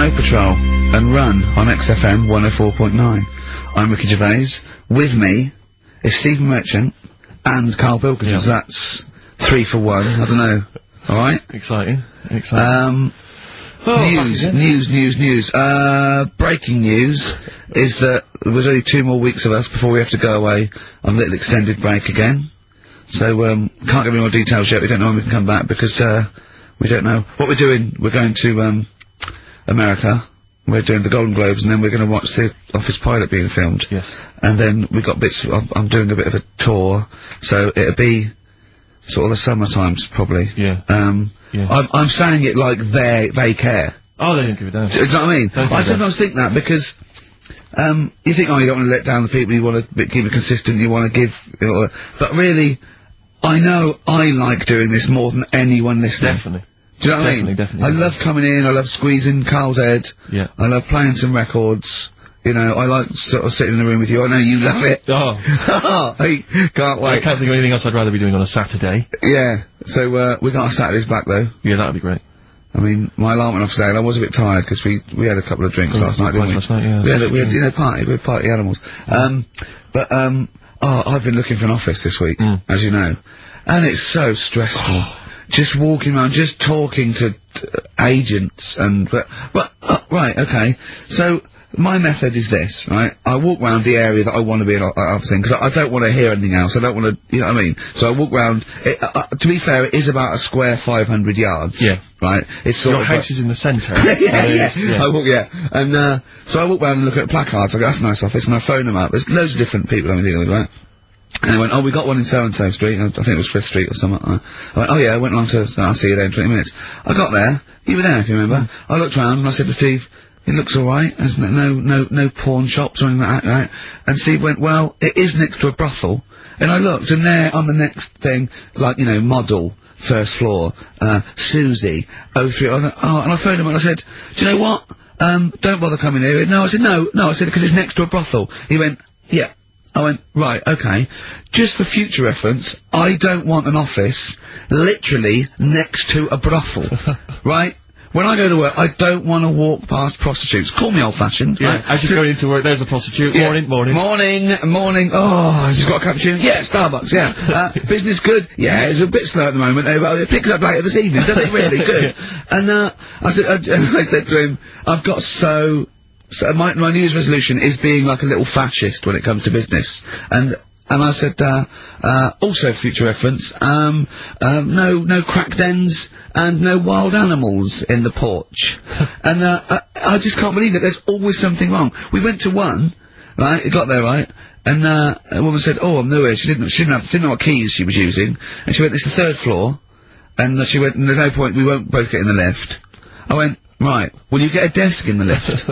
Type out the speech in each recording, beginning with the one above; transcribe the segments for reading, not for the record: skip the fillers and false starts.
Snow Patrol and Run on XFM 104.9. I'm Ricky Gervais. With me is Stephen Merchant and Carl Pilkington. Yeah. So that's 3 for 1. I don't know. Alright? Exciting. News. Breaking news is that there's only 2 more weeks of us before we have to go away on a little extended break again. So, can't give any more details yet. We don't know when we can come back because, we don't know what we're doing. We're going to, America. We're doing the Golden Globes, and then we're going to watch the Office pilot being filmed. Yes. And then we've got bits. I'm doing a bit of a tour, so it'll be sort of the summer times probably. Yeah. Yeah. I'm saying it like they care. Oh, they don't give a damn. Do you know what I mean? I sometimes think that because you think, oh, you don't want to let down the people. You want to keep it consistent. You want to give, but really, I know I like doing this more than anyone listening. Definitely. Do you know what I mean? Definitely. I love coming in, I love squeezing Carl's head. Yeah. I love playing some records. You know, I like sort of sitting in the room with you. I know you love it. Oh. I can't wait. I can't think of anything else I'd rather be doing on a Saturday. Yeah. So, we got our Saturdays back though. Yeah, that'd be great. I mean, my alarm went off today and I was a bit tired because we had a couple of drinks last night, didn't we? Last night, yeah. We had, you know, we're party animals. I've been looking for an office this week, as you know. And it's so stressful. Just walking around, just talking to agents and, right, okay. So, my method is this, right? I walk round the area that I want to be in office in, because I don't want to hear anything else. I don't want to, you know what I mean? So I walk round, to be fair, it is about a square 500 yards. Yeah. Right? It's sort Your of house is in the centre. yeah. I walk, and, so I walk round and look at placards. I go, that's a nice office, and I phone them up. There's loads of different people I'm dealing with, right? And I went, oh, we got one in so-and-so street. I think it was 5th Street or something. I went, oh yeah, I went along to, I'll see you there in 20 minutes. I got there. You were there, if you remember. I looked round and I said to Steve, it looks alright. There's no pawn shops or anything like that, right? And Steve went, well, it is next to a brothel. And I looked, and there on the next thing, like, you know, model, first floor, Susie, 03, and I phoned him and I said, do you know what? Don't bother coming here. No, I said, no, I said, because it's next to a brothel. He went, yeah. I went, right, okay. Just for future reference, I don't want an office literally next to a brothel, right? When I go to work, I don't want to walk past prostitutes. Call me old-fashioned. Yeah, right? as you're going into work, there's a prostitute. Yeah. Morning. Morning. Oh, she's got a cappuccino. Yeah, Starbucks, yeah. Business good? Yeah, it's a bit slow at the moment. It picks up later this evening, does it really? Good. And, I said to him, I've got so my New Year's resolution is being like a little fascist when it comes to business. And I said, also future reference, no crack dens and no wild animals in the porch. And, I just can't believe it. There's always something wrong. We went to one, right? It got there, right? And, a woman said, oh, I'm new here. She didn't know what keys she was using. And she went, it's the 3rd floor. And she went, there's no point, we won't both get in the lift. I went, right, will you get a desk in the lift?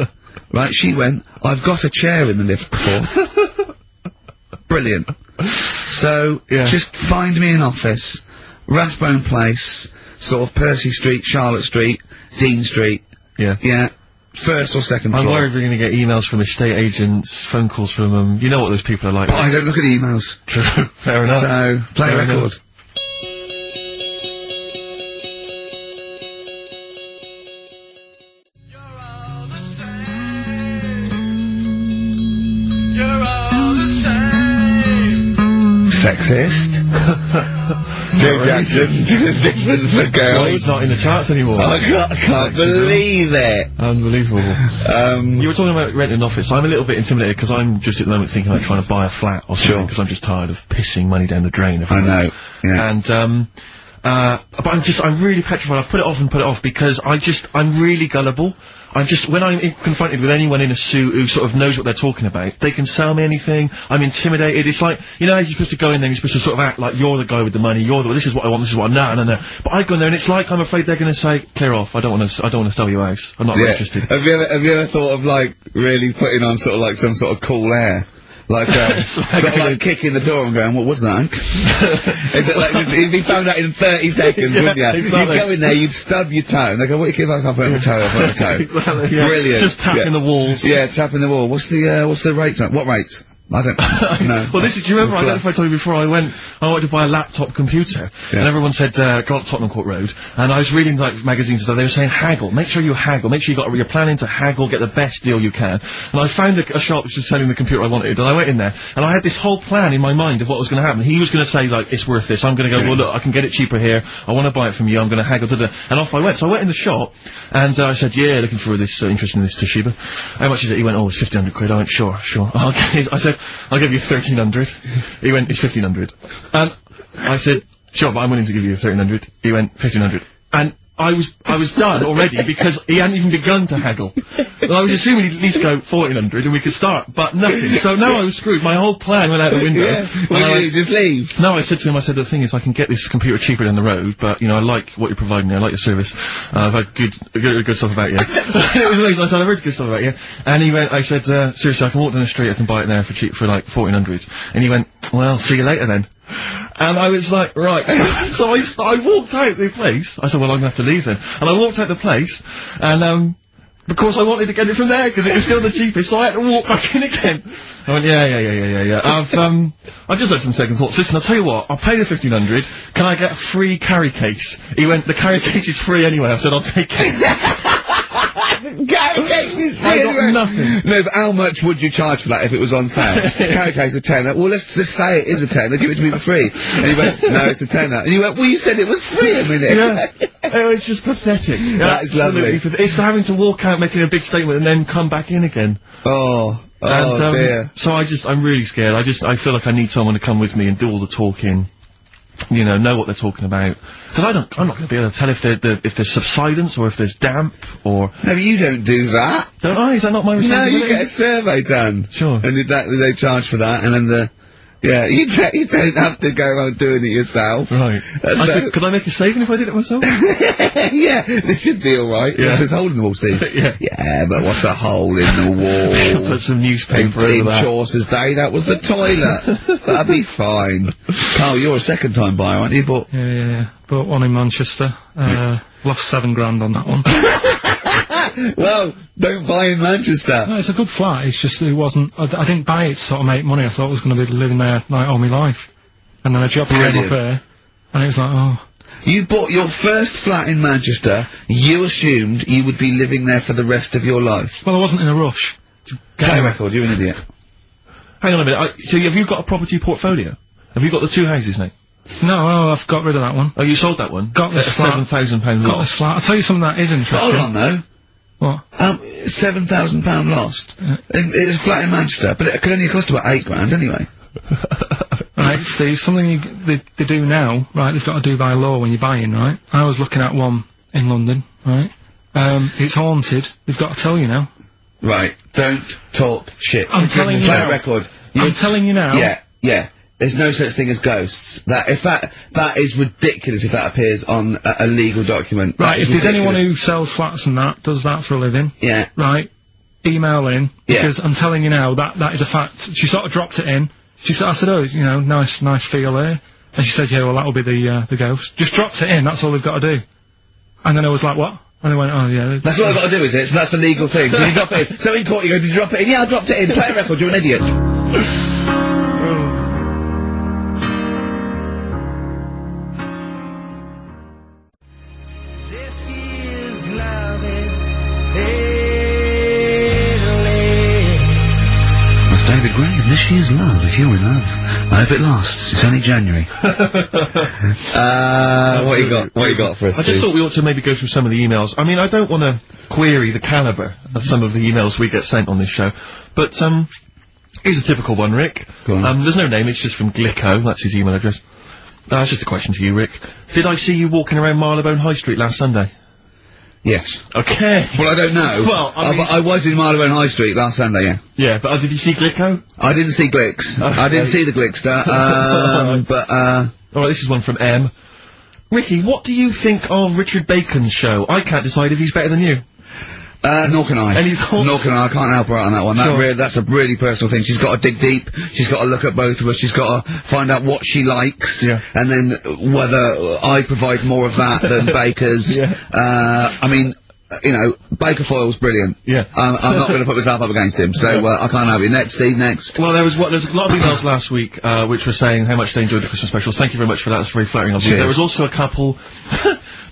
Right, she went, I've got a chair in the lift before. Brilliant. So, just find me an office, Rathbone Place, sort of Percy Street, Charlotte Street, Dean Street. Yeah. Yeah. 1st or 2nd floor. I'm worried we're going to get emails from estate agents, phone calls from them. You know what those people are like. I don't look at the emails. True. Fair enough. So, play a record. Sexist. Joe Jackson did a difference for girls. Well, he's not in the charts anymore. I can't believe it. Unbelievable. You were talking about renting an office. I'm a little bit intimidated because I'm just at the moment thinking about trying to buy a flat or something because I'm just tired of pissing money down the drain. I know. Yeah. And but I'm really petrified. I've put it off because I'm really gullible. When I'm confronted with anyone in a suit who sort of knows what they're talking about, they can sell me anything. I'm intimidated. It's like, you know, you're supposed to go in there and you're supposed to sort of act like you're the guy with the money, this is what I want, this is what no. But I go in there and it's like I'm afraid they're gonna say, clear off, I don't wanna sell your house. I'm not interested. Have you ever thought of, like, really putting on sort of like some sort of cool air? Like, sort of like kicking the door and going, what's that? Is it like, you'd be found out in 30 seconds, wouldn't you? Exactly. You'd go in there, you'd stub your toe, and they go, what you like, I've got a toe, Exactly, yeah. Brilliant. Just tapping the walls. Yeah, tapping the wall. What's the rates? What rates? I don't know. Well, do you remember, I don't know if I told you before, I wanted to buy a laptop computer, and everyone said, go up Tottenham Court Road, and I was reading, like, magazines and stuff, they were saying haggle, make sure you haggle, make sure you're planning to haggle, get the best deal you can. And I found a shop which was selling the computer I wanted, and I went in there, and I had this whole plan in my mind of what was going to happen. He was going to say, like, it's worth this. I'm going to go, well, look, I can get it cheaper here, I want to buy it from you, I'm going to haggle, and off I went. So I went in the shop, and I said, yeah, looking for this, interest in this Toshiba. How much is it? He went, oh, it's 1,500 quid. I went, sure. Okay. I said, I'll give you 1,300. He went, it's 1,500. And I said, sure, but I'm willing to give you 1,300. He went, 1,500. And I was done already because he hadn't even begun to haggle. And I was assuming he'd at least go 1,400 and we could start, but nothing. So now I was screwed. My whole plan went out the window. Yeah. Why did you just leave? No, I said to him, the thing is, I can get this computer cheaper down the road, but, you know, I like what you're providing me, I like your service. I've had good stuff about you. It was amazing. I said, I've heard good stuff about you. And he went, I said, seriously, I can walk down the street, I can buy it there for cheap, for like 1,400. And he went, well, see you later then. And I was like, right. So I walked out the place. I said, well, I'm going to have to leave then. And I walked out the place, and, because I wanted to get it from there, because it was still the cheapest, so I had to walk back in again. I went, yeah. I've just had some second thoughts. Listen, I'll tell you what, I'll pay the 1,500, can I get a free carry case? He went, the carry case is free anyway. I said, I'll take it. Carry case is free I got nothing. No, but how much would you charge for that if it was on sale? Carry case a tenner. Well, let's just say it is a tenner. Give it to me for free. And he went, no, it's a tenner. And you went, well, you said it was free a minute. Yeah. It's just pathetic. That is lovely. It's having to walk out making a big statement and then come back in again. Oh dear. So I'm really scared. I feel like I need someone to come with me and do all the talking. You know what they're talking about. Because I'm not going to be able to tell if there's subsidence or if there's damp or... No, you don't do that. Don't I? Is that not my responsibility? No, you get a survey done. Sure. And they charge for that, and then yeah, you don't have to go around doing it yourself. Right. Could I make a saving if I did it myself? Yeah, this should be alright. Yeah. There's a hole in the wall, Steve. Yeah, but what's a hole in the wall? Put some newspaper over that. In Chaucer's day, that was the toilet. That'd be fine. Carl, you're a second-time buyer, aren't you? Yeah. Bought one in Manchester. Lost £7,000 on that one. Well, don't buy in Manchester. No, it's a good flat, it's just it wasn't... I didn't buy it to sort of make money, I thought I was going to be living there, like, all my life. And then a job came up here, and it was like, oh... You bought your first flat in Manchester, you assumed you would be living there for the rest of your life. Well, I wasn't in a rush to get a record, you're an idiot. Hang on a minute, so have you got a property portfolio? Have you got the two houses now? No, I've got rid of that one. Oh, you sold that one? Got this flat. £7,000 Got this flat. I'll tell you something that is interesting. Hold on, though. What? £7,000 lost. It's a flat in Manchester, but it could only cost about £8,000 anyway. Right, Steve, something they do now, right, they've got to do by law when you're buying, right? I was looking at one in London, right? It's haunted. They've got to tell you now. Right, don't talk shit. I'm telling you now. Record. I'm telling you now. Yeah. There's no such thing as ghosts. That is ridiculous if that appears on a legal document. Right, if there's anyone who sells flats and does that for a living. Yeah. Right, email in, because I'm telling you now, that is a fact. She sort of dropped it in. I said, oh, you know, nice feel there. And she said, yeah, well, that'll be the ghost. Just dropped it in, that's all they've got to do. And then I was like, what? And they went, oh, yeah. That's what I've got to do, is it? So that's the legal thing. Did you drop it in? So in court you go, did you drop it in? Yeah, I dropped it in. Play a record, you're an idiot. David Gray, and this year's love, if you're in love. I hope it lasts. It's only January. What you got for us, I just thought we ought to maybe go through some of the emails. I mean, I don't want to query the calibre of some of the emails we get sent on this show, but, here's a typical one, Rick. Go on. There's no name, it's just from Glicko, that's his email address. That's just a question to you, Rick. Did I see you walking around Marylebone High Street last Sunday? Yes. Okay. Well, I don't know. Well, I was in Marylebone High Street last Sunday, yeah. Yeah, but did you see Glicko? I didn't see Glicks. Okay. I didn't see the Glickster, Alright, this is one from M. Ricky, what do you think of Richard Bacon's show? I can't decide if he's better than you. Nor can I. Any thoughts? Nor can I. I can't help her out on that one. Sure. That's a really personal thing. She's got to dig deep. She's got to look at both of us. She's got to find out what she likes. Yeah. And then whether I provide more of that than Baker's. Yeah. I mean, you know, Baker Foyle's brilliant. Yeah. I'm not going to put myself up against him, so I can't have it. Next, Steve, next. Well, there's a lot of emails last week, which were saying how much they enjoyed the Christmas specials. Thank you very much for that. That's very flattering of you. There was also a couple.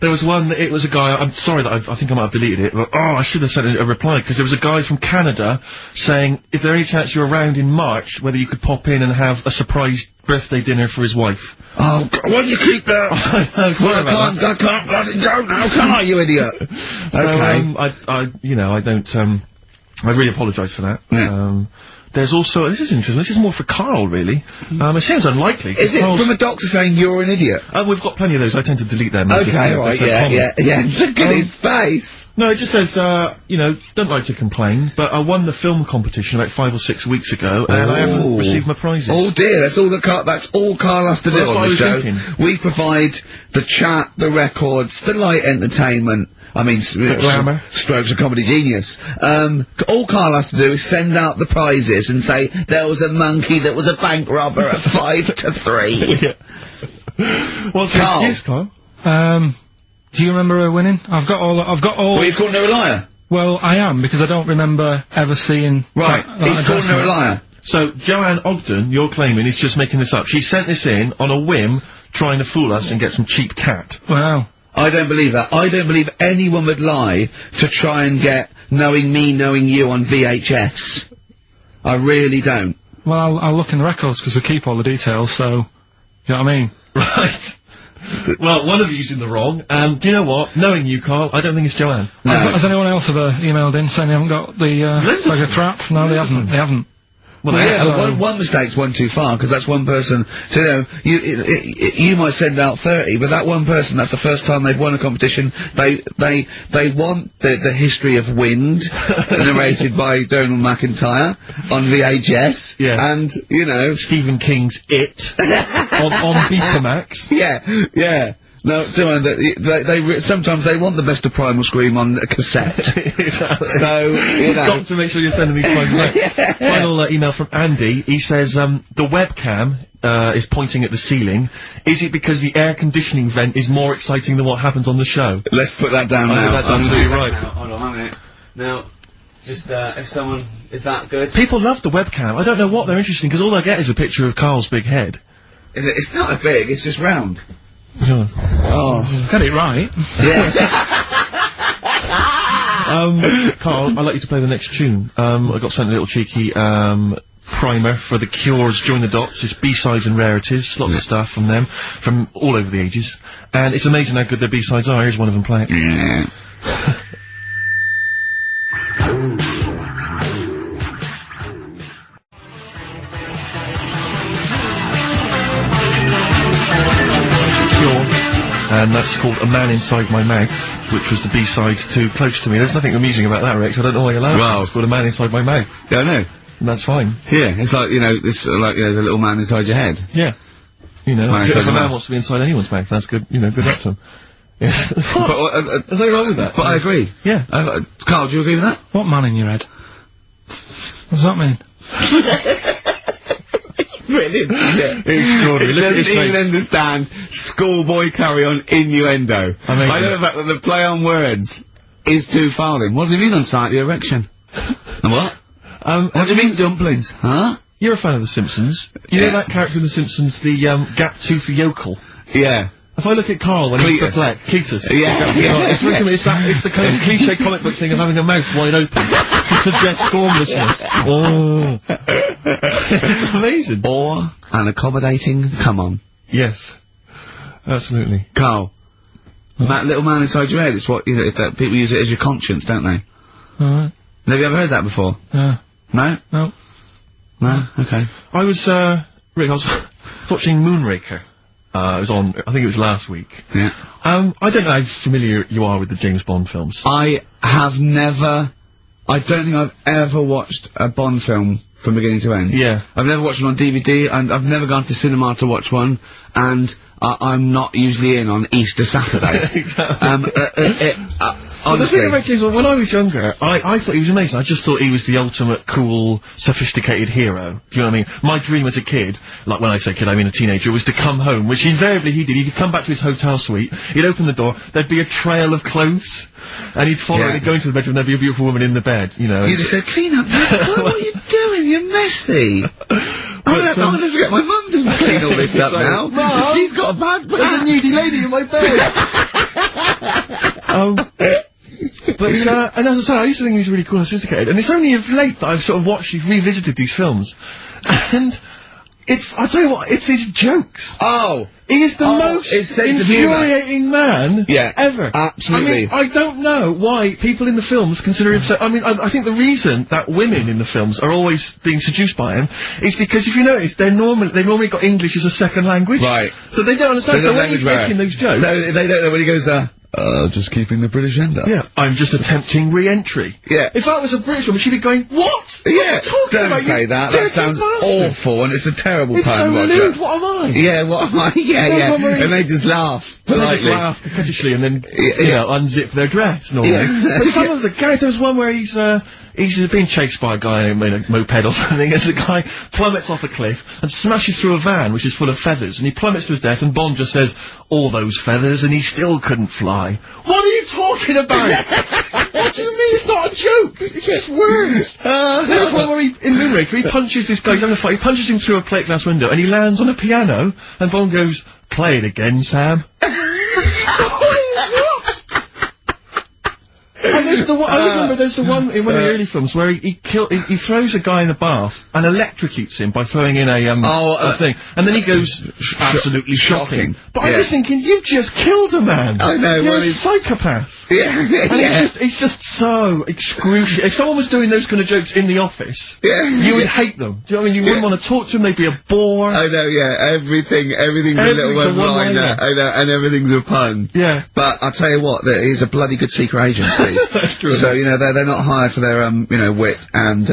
There was one, it was a guy, I'm sorry that I think I might have deleted it, but I should have sent a reply, because there was a guy from Canada saying, if there any chance you're around in March, whether you could pop in and have a surprise birthday dinner for his wife. Oh, God, why do you keep that? I know, sorry about that. I can't let it go now, can I, you idiot? Okay. I really apologise for that. Yeah. There's also, this is interesting, this is more for Carl, really. It sounds unlikely. Is it from a doctor saying you're an idiot? We've got plenty of those, I tend to delete them. Okay, alright, yeah. Look at his face! No, it just says, don't like to complain, but I won the film competition about 5 or 6 weeks ago, and I haven't received my prizes. Oh dear, that's all Carl has to do That's on what I the was show. thinking. We provide the chat, the records, the light entertainment. I mean, glamour. Strokes of comedy genius. All Carl has to do is send out the prizes and say, there was a monkey that was a bank robber at 5 to 3. Yeah. What's your excuse, Carl? Do you remember her winning? I've got all. Well, you're calling her a liar? Well, I am, because I don't remember ever seeing... Right, he's calling her a liar. So, Joanne Ogden, you're claiming, is just making this up. She sent this in on a whim, trying to fool us and get some cheap tat. Wow. I don't believe that. I don't believe anyone would lie to try and get knowing me, knowing you on VHS. I really don't. Well, I'll look in the records, because we keep all the details, so... You know what I mean? Right. Well, one of you's in the wrong, and do you know what? Knowing you, Carl, I don't think it's Joanne. No. Has anyone else ever emailed in saying they haven't got the, like a trap? No, they haven't. Well, one mistake's one too far, because that's one person. So, you might send out 30, but that one person, that's the first time they've won a competition. They want the history of Wind, narrated by Donald McIntyre on VHS. Yeah. And, Stephen King's It on Betamax. Yeah. No, sometimes they want the best of Primal Scream on a cassette. Exactly. So, You've got to make sure you're sending these prizes out. Yeah. Final email from Andy. He says, the webcam is pointing at the ceiling. Is it because the air conditioning vent is more exciting than what happens on the show? Let's put that down now. I think that's absolutely right. Hold on a minute. Now, just, if someone... Is that good? People love the webcam. I don't know what they're interested in, because all I get is a picture of Carl's big head. It's not a big, it's just round. Yeah. Oh. Got it right. Yeah. Carl, I'd like you to play the next tune. I got sent a little cheeky, primer for The Cure's Join the Dots. It's B-sides and rarities, lots of stuff from them, from all over the ages. And it's amazing how good their B-sides are. Here's one of them playing. Yeah. And that's called A Man Inside My Mouth, which was the B-side to Close to Me. There's nothing amusing about that, Rex. I don't know why you're laughing. Wow. It's called A Man Inside My Mouth. Yeah, I know. And that's fine. Yeah, it's like, the little man inside your head. Yeah. Man If inside a your man mouth. wants to be inside anyone's mouth, that's good, good luck to him. Yes. But, There's nothing wrong with that. But I agree. Yeah. Carl, do you agree with that? What man in your head? What does that mean? Brilliant. Yeah. Extraordinary. He doesn't even understand schoolboy carry-on innuendo. Amazing. I know the fact that the play on words is too fouling. What do you mean on site the erection? And what? What do you mean dumplings? Huh? You're a fan of The Simpsons. You know that character in The Simpsons, the, gap-toothed yokel? Yeah. If I look at Carl when he's Cletus. Yeah. It's the kind of cliche comic book thing of having a mouth wide open to suggest formlessness. Oh. It's amazing. Or an accommodating come on. Yes. Absolutely. Carl. That little man inside your head, it's what, people use it as your conscience, don't they? Alright. Have you ever heard that before? Yeah. No? No. No? Okay. I was watching Moonraker. It was on, I think it was last week. Yeah. I don't know how familiar you are with the James Bond films. I don't think I've ever watched a Bond film from beginning to end. Yeah. I've never watched one on DVD, and I've never gone to cinema to watch one, and I'm not usually in on Easter Saturday. Exactly. The Honestly. thing about James Bond, when I was younger, I thought he was amazing. I just thought he was the ultimate cool, sophisticated hero. Do you know what I mean? My dream as a kid, like when I say kid, I mean a teenager, was to come home, which invariably he did. He'd come back to his hotel suite, he'd open the door, there'd be a trail of clothes. and he'd follow her, and he'd go into the bedroom, and there'd be a beautiful woman in the bed, you know. You just said, clean up, what are you doing? You're messy. I'm gonna have to get my mum to clean all this up now. Mum, she's got a bad there's a nudie lady in my bed. But, and as I say, I used to think he was really cool and sophisticated, and it's only of late that I've sort of revisited these films, and I tell you what, it's his jokes. Oh! He is the most infuriating man ever. Absolutely. I mean, I don't know why people in the films consider him so... I mean, I think the reason that women in the films are always being seduced by him is because, if you notice, they've normally got English as a second language. Right. So they don't understand. So when he's making those jokes... So they don't know when he goes, just keeping the British end up. Yeah. I'm just attempting re-entry. Yeah. If that was a British woman, she'd be going, what? Yeah. What are you talking Don't about? say that. That sounds awful, and it's a terrible pun, so Roger. lewd. What am I? Yeah, what am I? Yeah. And they just laugh politely. They just laugh coquettishly and then, you know, unzip their dress and all that. But some of the guys, there was one where he's being chased by a guy in a moped or something, and the guy plummets off a cliff and smashes through a van which is full of feathers, and he plummets to his death, and Bond just says, all those feathers, and he still couldn't fly. What are you talking about? What do you mean it's not a joke? It's just words. There's one where in Moonraker, he punches this guy, he's having a fight, he punches him through a plate glass window, and he lands on a piano, and Bond goes, play it again, Sam. And there's the one, I remember there's the one in one of the early films where he throws a guy in the bath and electrocutes him by throwing in a thing, and then he goes absolutely shocking. But I'm just thinking, you've just killed a man. I know. You're a psychopath. Yeah. And it's just so excruciating. If someone was doing those kind of jokes in the office, you would hate them. Do you know what I mean? You wouldn't want to talk to them. They'd be a bore. I know. Yeah. Everything's a little one-liner. I know, and everything's a pun. Yeah. But I'll tell you what, he's a bloody good secret agency. That's true. So, you know, they're not hired for their, wit and,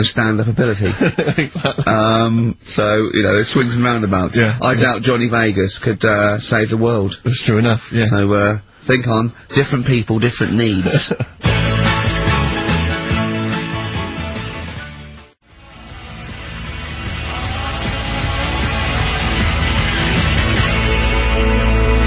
stand-up ability. Exactly. So, you know, there's swings and roundabouts. Yeah. I doubt Johnny Vegas could, save the world. That's true enough, yeah. So, think on. Different people, different needs.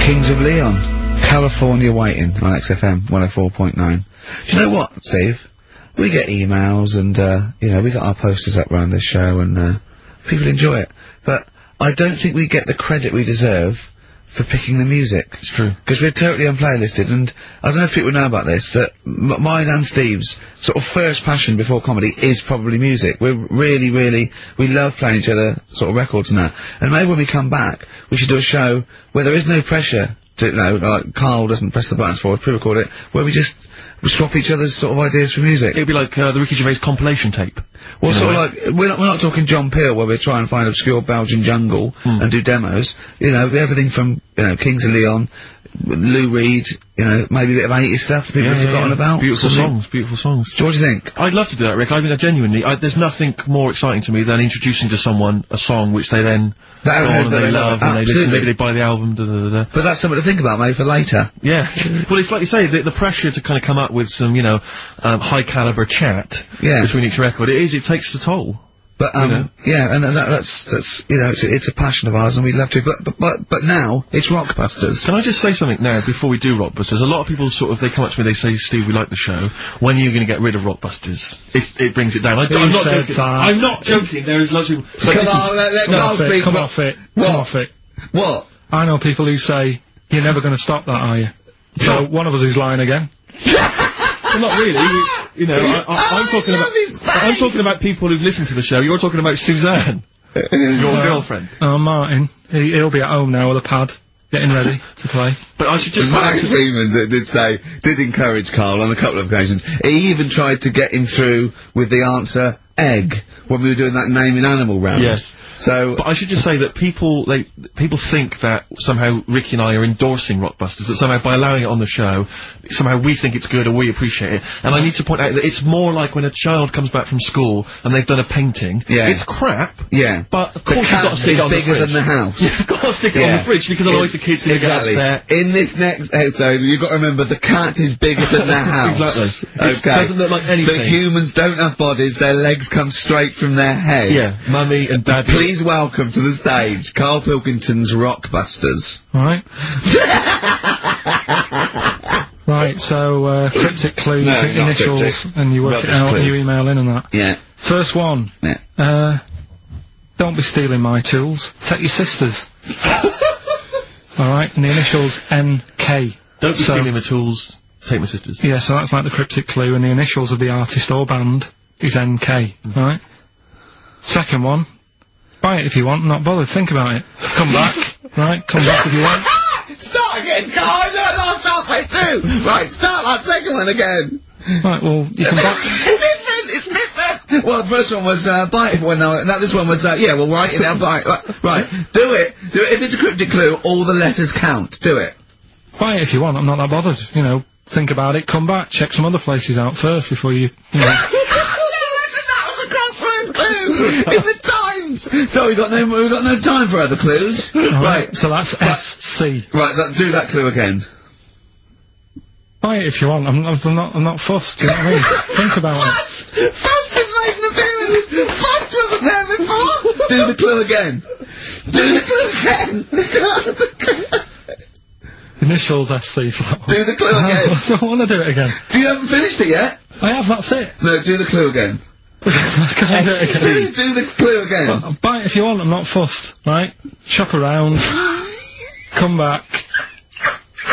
Kings of Leon. California Waiting on XFM 104.9. Do you know what, Steve? We get emails and, we got our posters up around this show and, people enjoy it. But I don't think we get the credit we deserve for picking the music. It's true. Because we're totally unplaylisted, and I don't know if people know about this, that mine and Steve's sort of first passion before comedy is probably music. We're really, we love playing each other sort of records and that. And maybe when we come back, we should do a show where there is no pressure to, you know, like Carl doesn't press the buttons for us, pre-record it, where we just swap each other's sort of ideas for music. It'd be like the Ricky Gervais compilation tape. Well, sort of like, we're not talking John Peel, where we're trying to find obscure Belgian jungle and do demos. You know, everything from, you know, Kings of Leon, Lou Reed, you know, maybe a bit of 80s stuff that people have forgotten about. Beautiful songs. So what do you think? I'd love to do that, Rick. I mean, genuinely, there's nothing more exciting to me than introducing to someone a song which they then go on and they love, and they listen, maybe they buy the album, But that's something to think about, mate, for later. Yeah. Well, it's like you say, the pressure to kind of come up with some, you know, high caliber chat between each record, it takes the toll. But, yeah, and that's, you know, it's a passion of ours, and we'd love to, but now, it's Rockbusters. Can I just say something now, before we do Rockbusters? A lot of people they come up to me, they say, Steve, we like the show. When are you going to get rid of Rockbusters? It brings it down. I'm not joking. I'm not joking. There is lots of people. Come off it. Come off it. What? I know people who say, you're never going to stop that, are you? So, one of us is lying again. Well, not really. You know, I'm talking about people who've listened to the show. You're talking about Suzanne, your girlfriend. Oh, Martin. He'll be at home now with a pad, getting ready to play. But I should just... Max Freeman did encourage Carl on a couple of occasions. He even tried to get him through with the answer egg when we were doing that naming animal round. Yes. So, but I should just say that people think that somehow Ricky and I are endorsing Rockbusters, that somehow by allowing it on the show, somehow we think it's good or we appreciate it. And I need to point out that it's more like when a child comes back from school and they've done a painting. Yeah. It's crap. Yeah. But of course you've got to stick it on the fridge. Bigger than the house. You've got to stick it on the fridge because otherwise the kids can get upset. In this next episode, you've got to remember the cat is bigger than the house. Exactly. Okay. It doesn't look like anything. The humans don't have bodies, their legs come straight from their head. Yeah. Mummy and Daddy. Please welcome to the stage, Carl Pilkington's Rockbusters. Alright. Right, so, cryptic clues, No, not initials, cryptic. and you work Rubbish it out clue. and you email in and that. Yeah. First one. Yeah. Don't be stealing my tools. Take your sister's. Alright, and the initials NK. Don't be stealing my tools. Take my sister's. Yeah, so that's like the cryptic clue, and the initials of the artist or band is NK. Right? Second one. Buy it if you want, not bothered. Think about it. Come back. Right? Come back if you want. Start again, Carl! I'm not last halfway through! Right, start that second one again! Right, well, you can buy... It's different! Well, the first one was, buy it, now this one was, yeah, well, write it down, buy it. Right, do it. If it's a cryptic clue, all the letters count. Do it. Buy it if you want, I'm not that bothered. You know, think about it, come back, check some other places out first before you know... That was a crossword clue! In the Times! So we've got no time for other clues. Right. So that's SC. Right, do that clue again. Buy it if you want. I'm not fussed. Do you know what I mean? Think about it. Fast has made an appearance! Fast wasn't there before! Do the clue again. Do the clue again. Initials SC for that one. Do the clue again. I don't want to do it again. You haven't finished it yet? I have, that's it. No, do the clue again. I can't do it again. Do the clue again. Buy it if you want, I'm not fussed. Right? Shop around. Come back.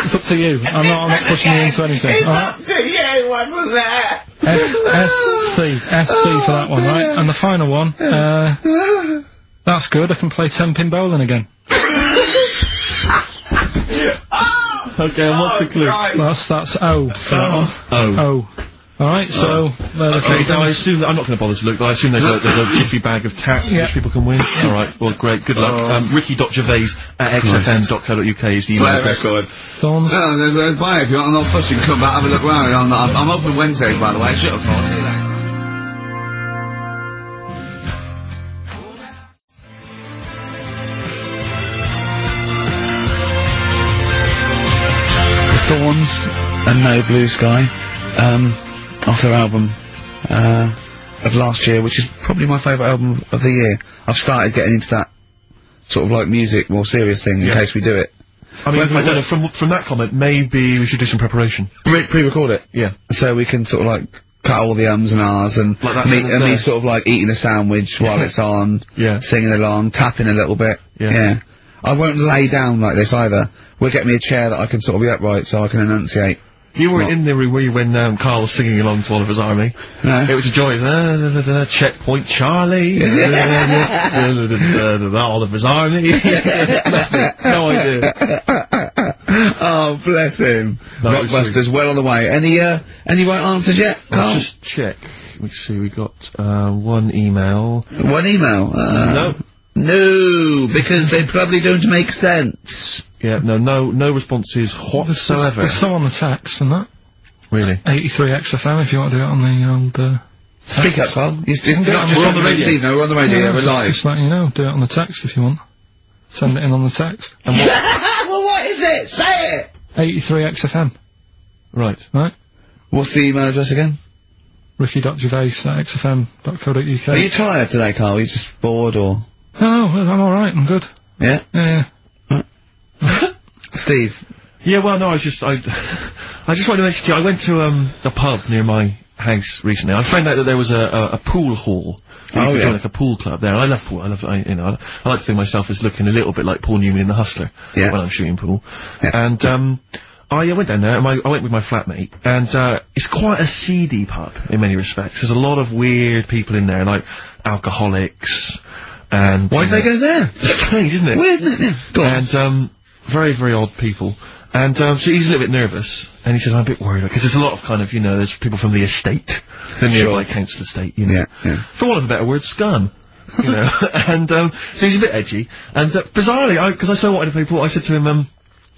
It's up to you. I'm not pushing you into anything. It's up to you, wasn't there? SC for that one, right? And the final one, that's good, I can play 10-pin bowling again. Okay, and what's the clue? That's O for that one. O. Alright, so, Okay, now I assume that I'm not going to bother to look, but I assume there's a jiffy bag of tax which people can win. Alright, well, great, good luck. Ricky.gervais@xfm.co.uk is the email address. Thorns. No, buy it if you want. I'm not fussing. Come back, have a look round. I'm open Wednesdays, by the way. Shut up, I'll see you later. The Thorns and No Blue Sky. Off their album of last year, which is probably my favourite album of the year. I've started getting into that sort of like music, more serious thing in case we do it. I mean, I don't know, from that comment, maybe we should do some preparation. Pre-record it. Yeah. So we can sort of like cut all the ums and ahs and like me sort of like eating a sandwich while it's on, singing along, tapping a little bit. Yeah. I won't lay down like this either. We'll get me a chair that I can sort of be upright so I can enunciate. You weren't in the room, were you, when Carl was singing along to Oliver's Army? No. It was a joy. Checkpoint Charlie. Oliver's Army. No idea. Oh, bless him. No, Rockbusters, well on the way. Any right answers yet, Carl? Let's just check. Let's see, we got, one email. One email? No. No, because they probably don't make sense. Yeah, no responses whatsoever. There's some on the text and that. Really? 83 XFM if you want to do it on the old, Speak up, Carl. We're on the radio. Steve, no, we're on the radio, we're live. Just letting you know, do it on the text if you want. Send it in on the text. And what? Well, what is it? Say it! 83 XFM. Right. Right? What's the email address again? Ricky.gervais@xfm.co.uk. Are you tired today, Carl? Are you just bored, or...? No, I'm alright, I'm good. Yeah? Yeah. Steve? Yeah, well, no, I just wanted to mention to you, I went to, a pub near my house recently. I found out that there was a pool hall. Oh, yeah. Like a pool club there. I love pool. I like to think myself as looking a little bit like Paul Newman in The Hustler. Yeah. When I'm shooting pool. Yeah. And, I went down there, and I went with my flatmate, and, it's quite a seedy pub, in many respects. There's a lot of weird people in there, like alcoholics, and... Why did they go there? Strange, isn't it? Weird, isn't it? Yeah. Go on. And, very, very odd people. And, so he's a little bit nervous, and he says, I'm a bit worried, because there's a lot of kind of, you know, there's people from the estate, the nearby council estate, you know. Yeah. For want of a better word, scum. You know, and, so he's a bit edgy, and, bizarrely, because I so wanted people, I said to him,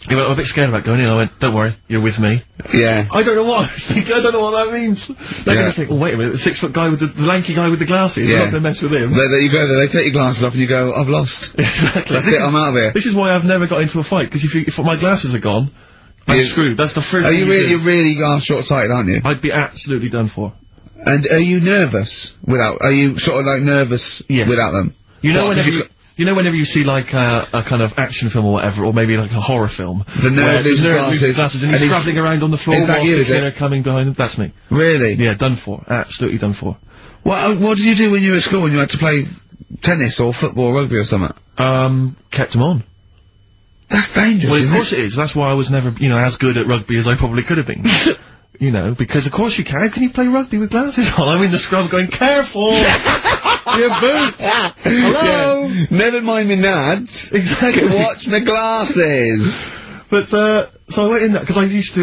he went, I'm a bit scared about going in. I went, don't worry, you're with me. Yeah. I don't know what. I don't know what that means. They're going to think, oh, wait a minute, the 6 foot guy with the lanky guy with the glasses. I'm not going to mess with him. There you go, they take your glasses off and you go, I've lost. Exactly. That's it, I'm out of here. This is why I've never got into a fight, because if my glasses are gone, I'm screwed. That's the first thing you really are short-sighted, aren't you? I'd be absolutely done for. And are you nervous are you sort of like nervous without them? You know, You know, whenever you see like a kind of action film or whatever, or maybe like a horror film, the nerd loses glasses and he's scrabbling around on the floor whilst the killer coming behind him. That's me. Really? Yeah, done for. Absolutely done for. What did you do when you were at school when you had to play tennis or football or rugby or something? Kept them on. That's dangerous. Well, of course it is. That's why I was never, you know, as good at rugby as I probably could have been. You know, because of course you can. How can you play rugby with glasses on? I'm in the scrum going, careful! Your boots! Hello! Yeah. Never mind me nads. Exactly. Watch my glasses! But, so I went in there, because I used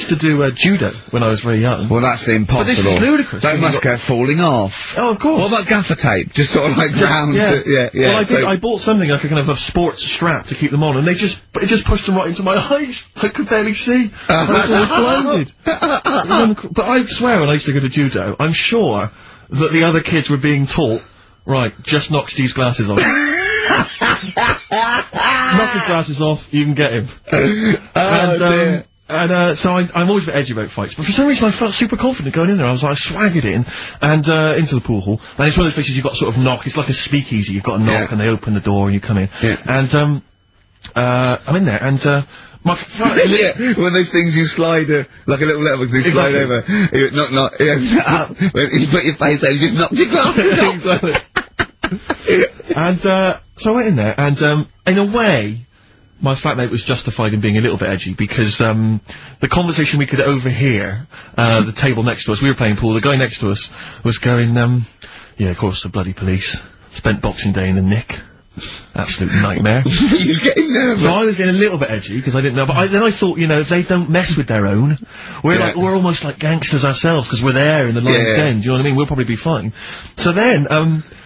to do judo when I was very young. Well, that's impossible. But this is ludicrous. That must go falling off. Oh, of course. What about gaffer tape? Just sort of like round. Yeah. Yeah. Well, I bought something like a kind of a sports strap to keep them on, and it just pushed them right into my eyes. I could barely see. I was always blinded. But I swear, when I used to go to judo, I'm sure that the other kids were being taught, right, just knock Steve's glasses off. Knock his glasses off, you can get him. Dear. And so I'm always a bit edgy about fights, but for some reason I felt super confident going in there. I was like, I swaggered in, and, into the pool hall, and it's one of those places you've got to sort of knock, it's like a speakeasy, you've got to knock, and they open the door, and you come in. Yeah. And, I'm in there, and, my yeah, one of those things you slide, like a little letterbox, they slide over, you knock, you open it up, you put your face down, you just knocked your glasses off. Exactly. And, so I went in there, and, in a way, my flatmate was justified in being a little bit edgy, because, the conversation we could overhear, the table next to us, we were playing pool, the guy next to us was going, yeah, of course, the bloody police. Spent Boxing Day in the Nick. Absolute nightmare. You're getting nervous. So I was getting a little bit edgy, because I didn't know, but then I thought, you know, if they don't mess with their own, we're almost like gangsters ourselves, because we're there in the lion's den, do you know what I mean? We'll probably be fine. So then,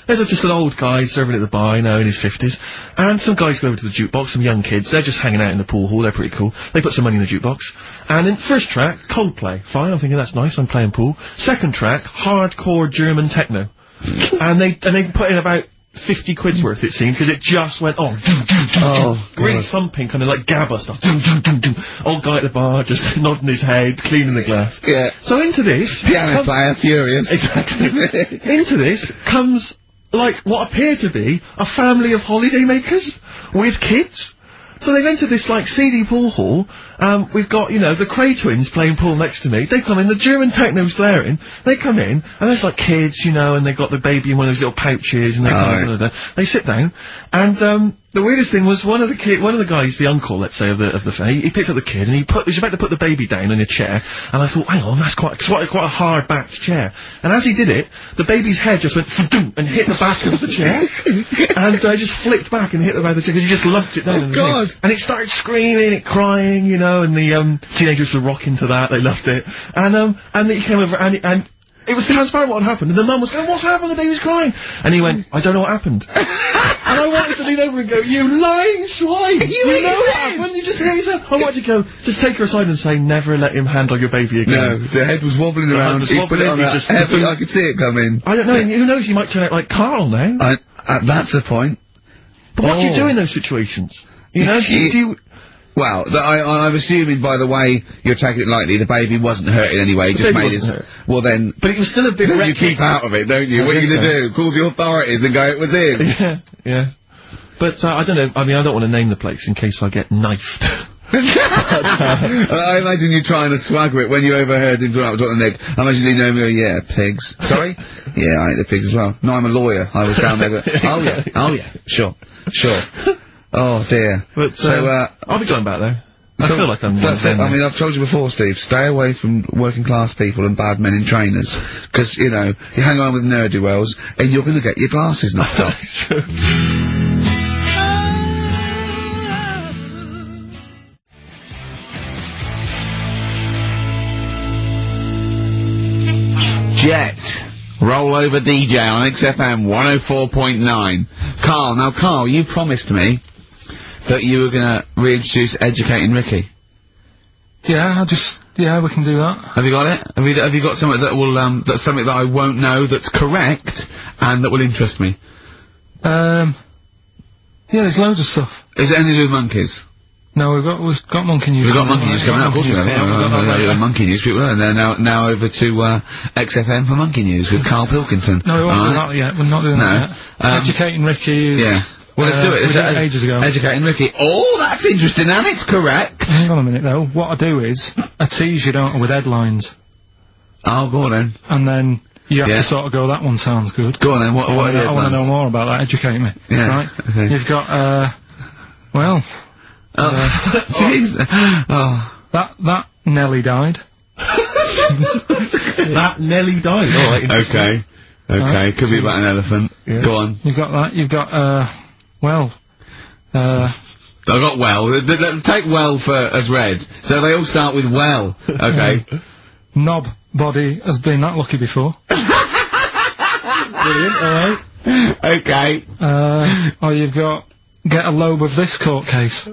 there's just an old guy serving at the bar, you know, in his 50s, and some guys go over to the jukebox, some young kids, they're just hanging out in the pool hall, they're pretty cool. They put some money in the jukebox, and in first track, Coldplay. Fine, I'm thinking that's nice, I'm playing pool. Second track, hardcore German techno. and they put in about 50 quid's worth, it seemed, because it just went on. Oh, really thumping, kind of like GABA stuff. Old guy at the bar, just nodding his head, cleaning the glass. Yeah. So into this... Piano player, furious. Exactly. Into this comes, like, what appeared to be a family of holidaymakers with kids. So they've entered this, like, seedy pool hall. We've got, you know, the Cray twins playing pool next to me. They come in, the German techno's blaring. They come in, and there's, like, kids, you know, and they've got the baby in one of those little pouches, and they sit down. And, the weirdest thing was one of the guys, the uncle, let's say, of the he picked up the kid, and he was about to put the baby down in a chair, and I thought, hang on, that's quite a hard-backed chair. And as he did it, the baby's head just went and hit the back of the chair, and just flipped back and hit the back of the chair, because he just lumped it down in the God. thing. And it started screaming, it crying, you know, and the, teenagers were rocking to that, they loved it. And he came over, and it was transparent what had happened, and the mum was going, what's happened? The baby's crying. And he went, I don't know what happened. And I wanted to lean over and go, you lying swine! You know what happened? You just hear that? I wanted to go, just take her aside and say, never let him handle your baby again. No, the head was wobbling around, he put it on that heavy, I could see it coming. I don't know, who knows, he might turn out like Carl now. That's a point. But what do you do in those situations? You know, do you... Well, I'm assuming by the way you're taking it lightly, the baby wasn't hurt in any way, just made his... Well then... But it was still a bit... You keep out of it, don't you? What are you gonna do? Call the authorities and go, it was him? Yeah. But, I don't know, I mean, I don't want to name the place in case I get knifed. I imagine you trying to swagger it when you overheard him talking about the neck. I imagine you know me, yeah, pigs. Sorry? Yeah, I ate the pigs as well. No, I'm a lawyer. I was down there going, oh yeah, sure. Oh dear. But, so, I'll be going back there. I feel like I'm... That's it. I mean, I've told you before, Steve, stay away from working class people and bad men in trainers. Because, you know, you hang on with ne'er-do-wells, and you're gonna get your glasses knocked off. That's true. Jet. Roll over DJ on XFM 104.9. Carl, you promised me that you were gonna reintroduce Educating Ricky. Yeah, we can do that. Have you got it? Have you got something that will, that's something that I won't know that's correct, and that will interest me? Yeah, there's loads of stuff. Is it anything to do with monkeys? No, we've got Monkey News. We've got Monkey News coming out, of course we have. Monkey News people, and they're now over to XFM for Monkey News with Carl Pilkington. No, we won't do that yet. We're not doing that yet. Educating Ricky is... Yeah. Well, let's do it. We did it ages ago. Educating Ricky. Oh, that's interesting, and it's correct. Hang on a minute, though. What I do is, I tease you, don't I, with headlines. Oh, go on then. And then you have to sort of go, that one sounds good. Go on then, what are the I want to know more about that. Educate me. Yeah. Right? Okay. You've got, well... Jeez. Oh. That Nelly died. That Nelly died. All right. Okay. Okay. Could be about an elephant. Yeah. Go on. You've got that. You've got well. I got well. Take well for as read. So they all start with well. Okay. Knob body has been that lucky before. Brilliant. All right. Okay. Or you've got get a lobe of this court case.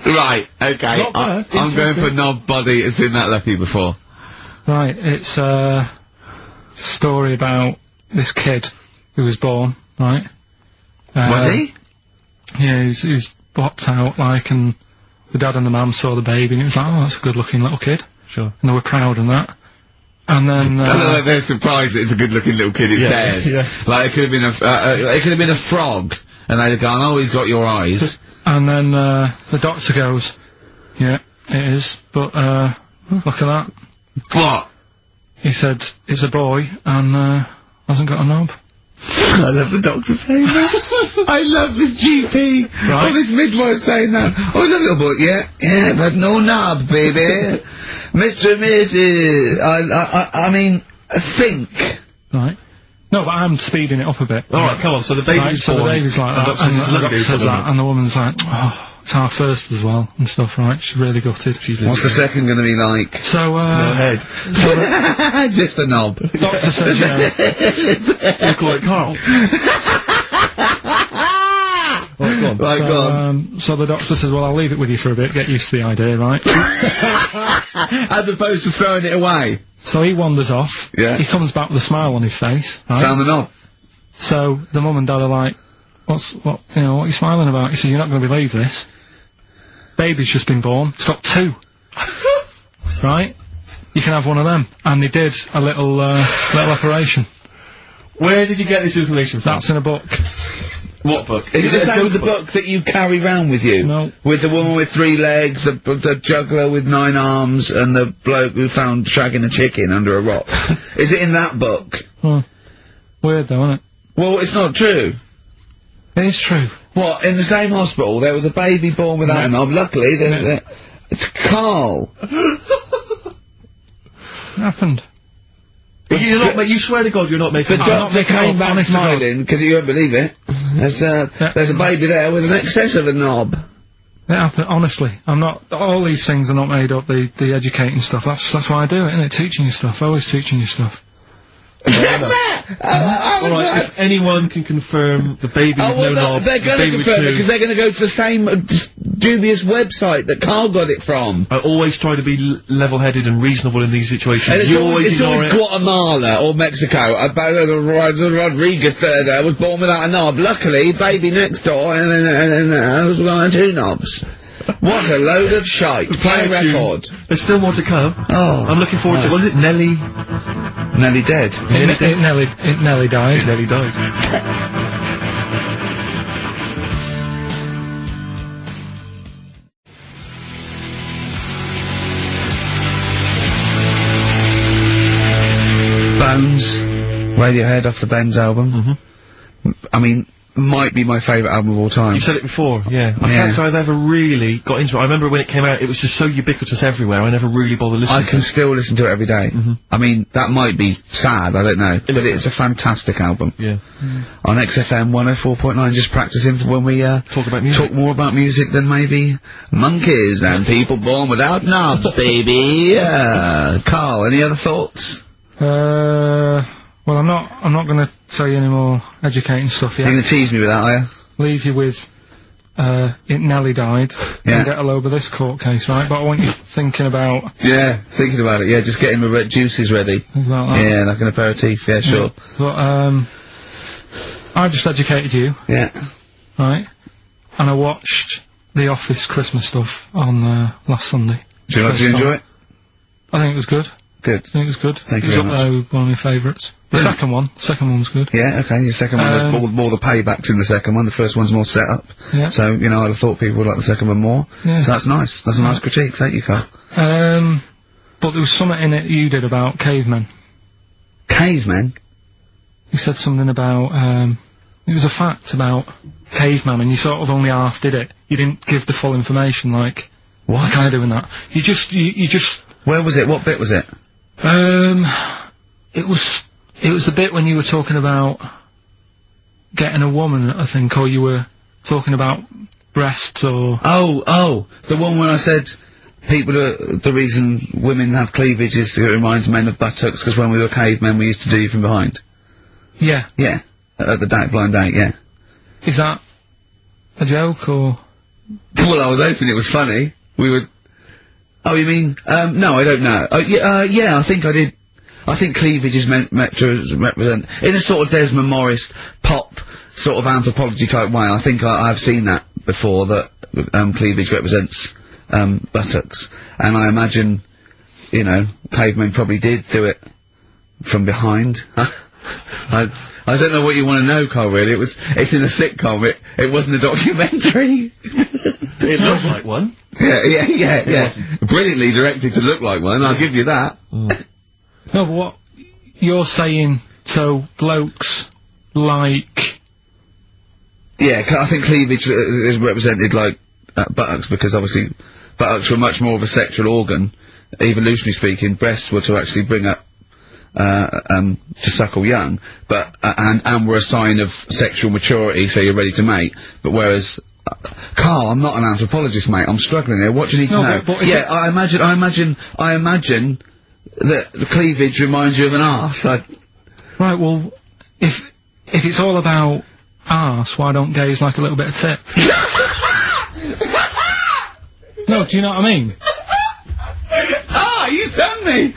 Right, okay. I'm going for knob body has been that lucky before. Right, it's a story about this kid who was born, right? Was he? Yeah, he was blocked out, like, and the dad and the mum saw the baby, and it was like, oh, that's a good-looking little kid. Sure. And they were proud and that. And then, they're surprised that it's a good-looking little kid, it's theirs. Yeah. Like, it could have been a frog, and they'd have gone, oh, he's got your eyes. And then, the doctor goes, yeah, it is, but, look at that. What? He said, it's a boy, and, hasn't got a knob. I love the doctor saying that. I love this GP. Right. Oh, this midwife saying that. Oh, I love little boy. Yeah, but no knob, baby. Mr. and Mrs. I mean, think. Right. No, but I'm speeding it up a bit. Alright, come on, so the baby's so the baby's like that, and the doctor says that, and the woman's like, oh, it's our first as well, and stuff, right? She's really gutted. What's the second gonna be like? So, no head. Just a knob. Doctor says, Look like Carl. Right, go on. So the doctor says, well, I'll leave it with you for a bit, get used to the idea, right? As opposed to throwing it away. So he wanders off. Yeah. He comes back with a smile on his face, right? Found the knob. So the mum and dad are like, what are you smiling about? He says, you're not going to believe this. Baby's just been born. It's got 2. Right? You can have one of them. And they did a little operation. Where did you get this information from? That's in a book. What book? Is it the same as the book that you carry round with you? No. With the woman with 3 legs, the juggler with 9 arms, and the bloke who found shagging a chicken under a rock. Is it in that book? Weird though, isn't it? Well, it's not true. It is true. What, in the same hospital, there was a baby born without a knob. Luckily, it's Carl. What happened? You swear to God you're not making the doctor came back smiling, because you won't believe it. There's a baby there with an excess of a knob. It happened, honestly. I'm not, all these things are not made up, the educating stuff. That's why I do it, innit? Teaching you stuff. Always teaching you stuff. Alright, if anyone can confirm the baby with no knob, they're gonna confirm it, because they're gonna go to the same dubious website that Carl got it from. I always try to be level-headed and reasonable in these situations. And it's always Guatemala or Mexico. Rodriguez was born without a knob. Luckily, baby next door, and then was one 2 knobs. What a load of shite. Play a record. There's still more to come. Oh. I'm looking forward to, was it Nelly? Nelly dead. It nearly died. It nearly died. Bones. Radiohead off the Benz album. I mean, might be my favourite album of all time. You said it before, yeah. I can't say I've ever really got into it. I remember when it came out, it was just so ubiquitous everywhere, I never really bothered listening to it. I can still listen to it every day. I mean, that might be sad, I don't know. But it's a fantastic album. Yeah. On XFM 104.9, just practicing for when we, talk more about music than maybe monkeys and people born without knobs, baby. Carl, any other thoughts? Well, I'm not gonna tell you any more educating stuff yet. You're gonna tease me with that, are you? Leave you with, it Nelly died. Yeah. And get a load of this court case, right? But I want you thinking about... Yeah, thinking about it, yeah, just getting my juices ready. About that. Yeah, like an aperitif, yeah, sure. But, I've just educated you. Yeah. Right? And I watched the Office Christmas stuff on last Sunday. Did you enjoy it? I think it was good. Good. I think it was good. Thank you It was very up there with one of my favourites. The second one was good. Yeah, okay, your second one, more the paybacks in the second one, the first one's more set up. Yeah. So, you know, I'd have thought people would like the second one more. Yeah. So that's nice. That's a nice critique. Thank you, Carl. But there was something in it you did about cavemen. Cavemen? You said something about, it was a fact about cavemen, and you sort of only half did it. You didn't give the full information, like... What? Like I do in that. You just... Where was it? What bit was it? It was the bit when you were talking about getting a woman, I think, or you were talking about breasts or... Oh, the one where I said the reason women have cleavage is it reminds men of buttocks, because when we were cavemen we used to do you from behind. Yeah. Yeah. At the blind date, yeah. Is that a joke, or...? Well, I was hoping it was funny. We would... Oh, you mean... no, I don't know. Yeah, I think I did... I think cleavage is meant to represent... In a sort of Desmond Morris pop sort of anthropology type way, I think I've seen that before, that cleavage represents buttocks. And I imagine, you know, cavemen probably did do it from behind. I don't know what you want to know, Carl, really. It's in a sitcom. It wasn't a documentary. It looked like one. Yeah. Brilliantly directed to look like one, I'll give you that. No, but what you're saying, so blokes like... Yeah, I think cleavage is represented like buttocks, because obviously buttocks were much more of a sexual organ, evolutionarily speaking. Breasts were to actually bring up to suckle young, but and were a sign of sexual maturity, so you're ready to mate. But whereas Carl, I'm not an anthropologist, mate. I'm struggling here. What do you need to know? But yeah, I imagine that the cleavage reminds you of an arse. Right. Well, if it's all about arse, why don't gays like a little bit of tit? No, do you know what I mean? You've done me!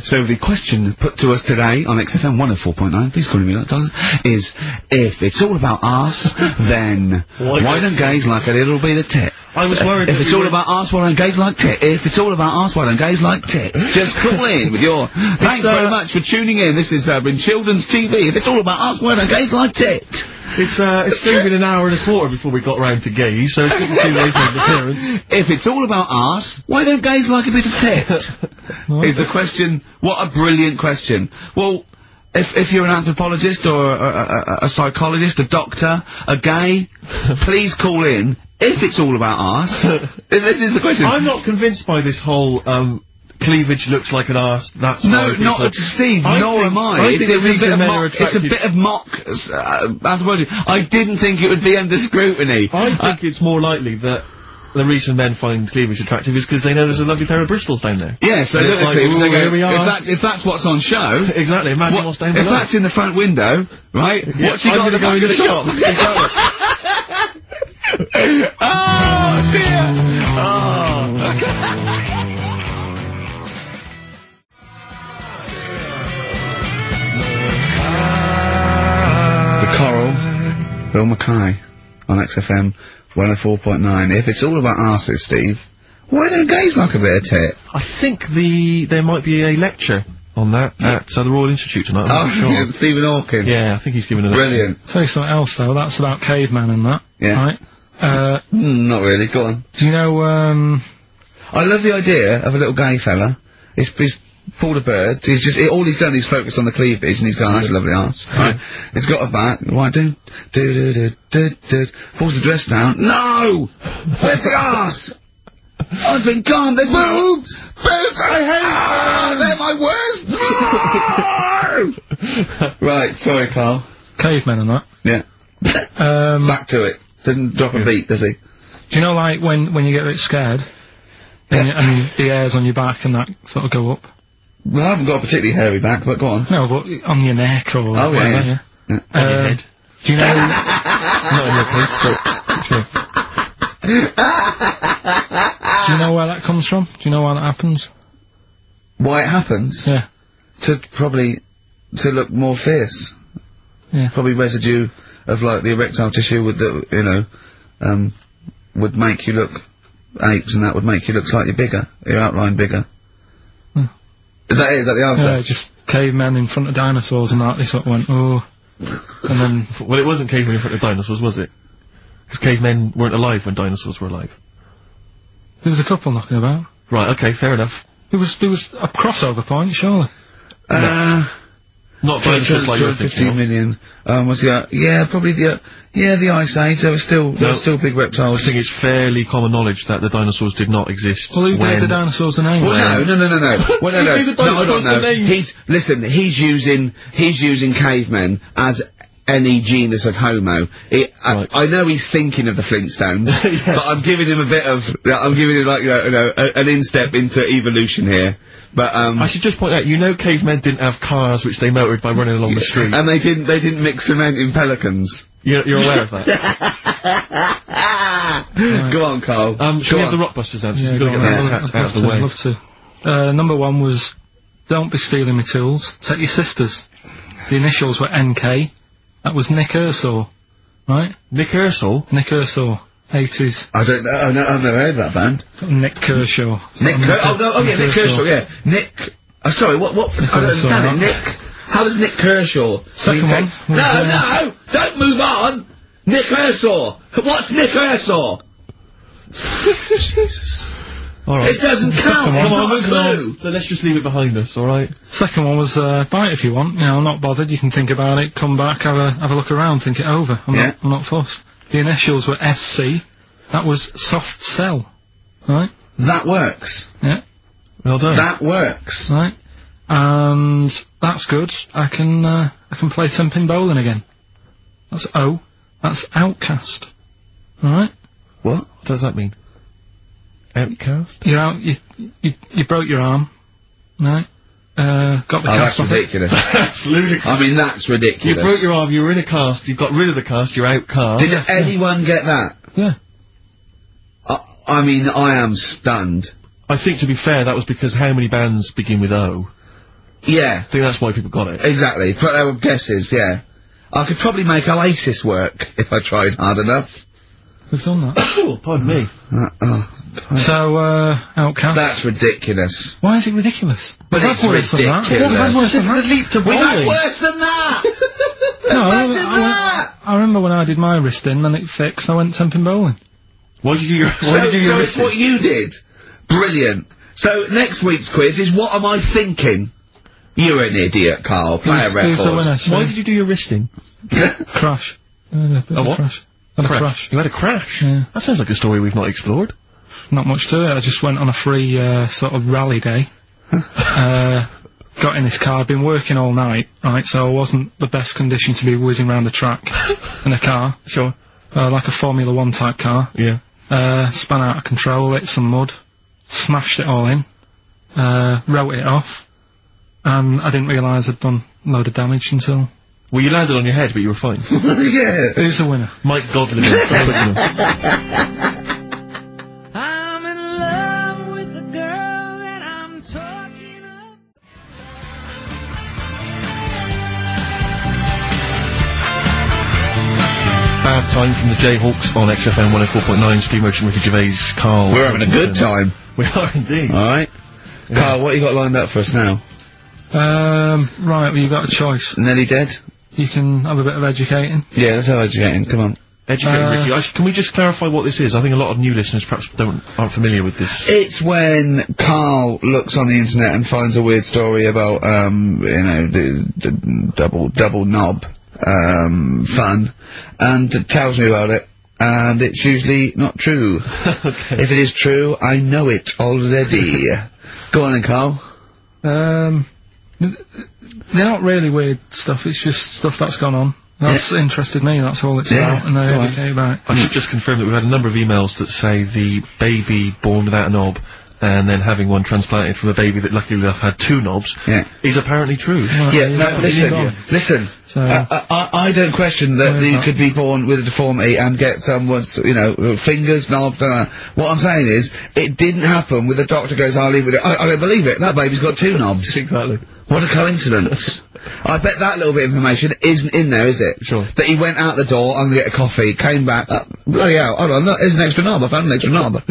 So the question put to us today on XFM 104.9, please call me $1, is, if it's all about arse, then why don't gays like a little bit of tit? I was worried if it's all about arse, why don't gays like tit? If it's all about arse, why don't gays like tits? Just call in with your... Thanks very much for tuning in. This is been Children's TV. If it's all about arse, why don't gays like tit? It's been an hour and a quarter before we got round to gays, so it's good to see they've made an appearance. If it's all about arse, why don't gays like a bit of tit? Is the question. What a brilliant question. Well, if you're an anthropologist or a psychologist, a doctor, a gay, please call in. If it's all about arse, this is the question. I'm not convinced by this whole, cleavage looks like an arse, that's no, not Steve, nor am I. I think it's a bit of mock anthropology. I didn't think it would be under scrutiny. I think it's more likely that the reason men find cleavage attractive is because they know there's a lovely pair of Bristols down there. Yes, they look at cleavage, they go, here we are. If that's what's on show... Exactly, imagine what's down below. If that's in the front window, right, yeah, what's you got to go into the shop? Exactly. Oh, dear! Oh. Coral, Bill Mackay on XFM 104.9. If it's all about arses, Steve, why don't gays like a bit of tit? I think there might be a lecture on that at the Royal Institute tonight. I'm not sure. Stephen Hawking. Yeah, I think he's giving it a... Brilliant. Tell you something else though, that's about cavemen and that. Yeah. Right? Not really, go on. Do you know, I love the idea of a little gay fella. He's pulled a bird. He's just all he's done is focused on the cleavage, and he's gone, that's a lovely arse. Right? He's got a back. Why do pulls the dress down. No, where's the arse? I've been gone. There's boobs. Boobs. I hate. They're my worst. Right. Sorry, Carl. cavemen and that. Yeah. Back to it. Doesn't drop a beat, does he? Do you know, like, when you get a bit scared, and the hairs on your back and that sort of go up? Well, I haven't got a particularly hairy back, but go on. No, but on your neck or whatever, yeah. On your head. Do you know... Not in your face, but... Sure. Do you know where that comes from? Do you know why that happens? Why it happens? Yeah. To look more fierce. Yeah. Probably residue of, like, the erectile tissue with the, you know, would make you look apes, and that would make you look slightly bigger, your outline bigger. Is that it? Is that the answer? Yeah, just cavemen in front of dinosaurs and that, they sort of went, oh. And then... Well, it wasn't cavemen in front of dinosaurs, was it? Because cavemen weren't alive when dinosaurs were alive. There was a couple knocking about. Right, okay, fair enough. There was a crossover point, surely. Not dinosaurs like you're thinking 15 of. million. Was the, probably the Ice Age, there were still big reptiles. I think it's fairly common knowledge that the dinosaurs did not exist. Well, who when... gave the dinosaurs a name? Well, no. Well, no. Who gave the dinosaurs the name? He's using cavemen as any genus of Homo. I know he's thinking of the Flintstones, Yes. but I'm giving him like, an instep into evolution here. But, I should just point out, cavemen didn't have cars which they motored by running along the street. and they didn't mix cement in pelicans. You're aware of that? Go on, Carl. Should we have the Rockbusters answers? Yeah, We've got to get that out of the way. Love to. Number one was, don't be stealing my tools. Take your sisters. The initials were NK. That was Nick Ursaw, right? Nick Ursaw? Nick Ursaw. 80s. I don't know. Oh, no, I've never heard of that band. Nick Kershaw. Nick Kershaw, yeah. Nick. Sorry, what? I don't understand it. Nick. How does Nick Kershaw? Second one. No! Don't move on! Nick Kershaw! What's Nick Kershaw? Jesus. Alright. It doesn't count! It's not a clue! Let's just leave it behind us, alright? Second one was, buy it if you want. I'm not bothered. You can think about it, come back, have a look around, think it over. I'm not fussed. The initials were SC. That was soft cell. Right? That works. Yeah. Well done. That works. Right. And that's good. I can play 10-pin bowling again. That's O. That's outcast. Alright? What? What does that mean? Outcast? You're out, you broke your arm. Right? Got the cast that's off it. ridiculous. That's ludicrous. I mean, that's You ridiculous. broke your arm, you were in a cast, you got rid of the cast, you're outcast. Did anyone get that? Yeah. I mean, I am stunned. I think, to be fair, that was because how many bands begin with O? Yeah. I think that's why people got it. Exactly. But they were guesses, yeah. I could probably make Oasis work if I tried hard enough. We've done that. Oh, pardon me. So, outcast. That's ridiculous. Why is it ridiculous? But That's it's worse than that. ridiculous. That's worse than that. The leap to We've had bowling. worse than that! No, Imagine that! I remember when I did my wrist in, then it fixed, I went 10-pin bowling. Why did you do your So it's what you did. Brilliant. So next week's quiz is what am I thinking? You're an idiot, Carl. Play a Who's the record. winner? Why did you do your wristing? Crash. A what? Crash. Had a crash. You had a crash? Yeah. That sounds like a story we've not explored. Not much to it. I just went on a free, sort of rally day. Got in this car, I'd been working all night, right, so I wasn't the best condition to be whizzing around a track in a car. Sure. Like a Formula 1 type car. Yeah. Spun out of control, hit some mud, smashed it all in, wrote it off, and I didn't realise I'd done a load of damage until... Well, you landed on your head, but you were fine. Yeah. Who's the winner? Mike Godwin. I'm in love with the girl that I'm talking of. Bad time from the Jayhawks on XFM 104.9. Steve Merchant, Ricky Gervais, Carl. We're having a good time. We are indeed. Alright. Carl, what you got lined up for us now? Right, well, you've got a choice. Nearly dead? You can have a bit of educating. Yeah, that's how educating. Come on. Educating Ricky. Can we just clarify what this is? I think a lot of new listeners perhaps aren't familiar with this. It's when Carl looks on the internet and finds a weird story about, the double knob, fun, and tells me about it, and it's usually not true. Okay. If it is true, I know it already. Go on then, Carl. They're not really weird stuff, it's just stuff that's gone on. That's interested me, that's all it's about, and I educate about it. I should just confirm that we've had a number of emails that say the baby born without a knob and then having one transplanted from a baby that luckily enough had two knobs is apparently true. Well, Yeah, no, listen. So- I don't question that you could be born with a deformity and get someone's, fingers, knobs, What I'm saying is, it didn't happen with the doctor goes, I'll leave with it. I don't believe it. That baby's got two knobs. Exactly. What a coincidence. I bet that little bit of information isn't in there, is it? Sure. That he went out the door, I'm gonna get a coffee, came back, bloody hell, hold on, there's an extra knob, I found an extra knob.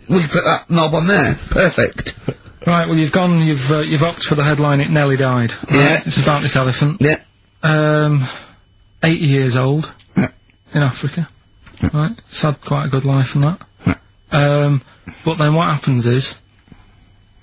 We can put that knob on there. Perfect. Right, well, you've opted for the headline, It Nearly Died. Right? Yeah. It's about this elephant. Yeah. 80 years old. Yeah. In Africa. Right? It's had quite a good life and that. Yeah. But then what happens is,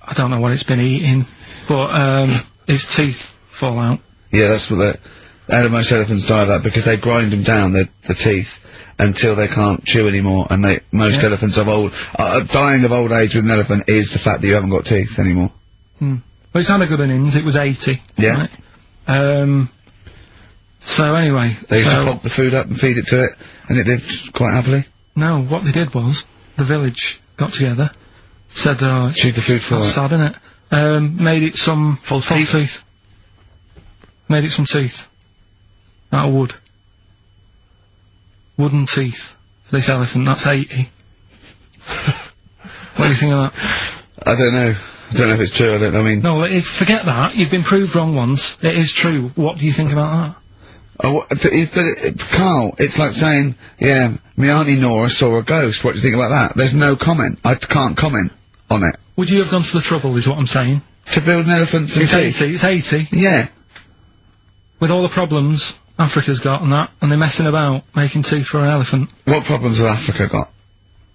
I don't know what it's been eating, but, its teeth fall out. Yeah, that's what most elephants die of that, because they grind them down, the teeth, until they can't chew anymore, and most elephants dying of old age with an elephant is the fact that you haven't got teeth anymore. Well, it's had a good innings, it was 80. Yeah. Right? So anyway. They used to pop the food up and feed it to it, and it lived quite happily? No, what they did was, the village got together, said, Shoot the food for it. That's sad, isn't it? Made it some false teeth. Made it some teeth. Out of wood. Wooden teeth for this elephant, that's 80. What do you think of that? I don't know. I don't know if it's true, I mean... No, it is, forget that, you've been proved wrong once, it is true. What do you think about that? Carl, it's like saying, yeah, my Auntie Nora saw a ghost, what do you think about that? There's no comment. I can't comment on it. Would you have gone to the trouble, is what I'm saying? To build an elephant some teeth? It's 80. Yeah. With all the problems Africa's got and that, and they're messing about making teeth for an elephant. What problems has Africa got?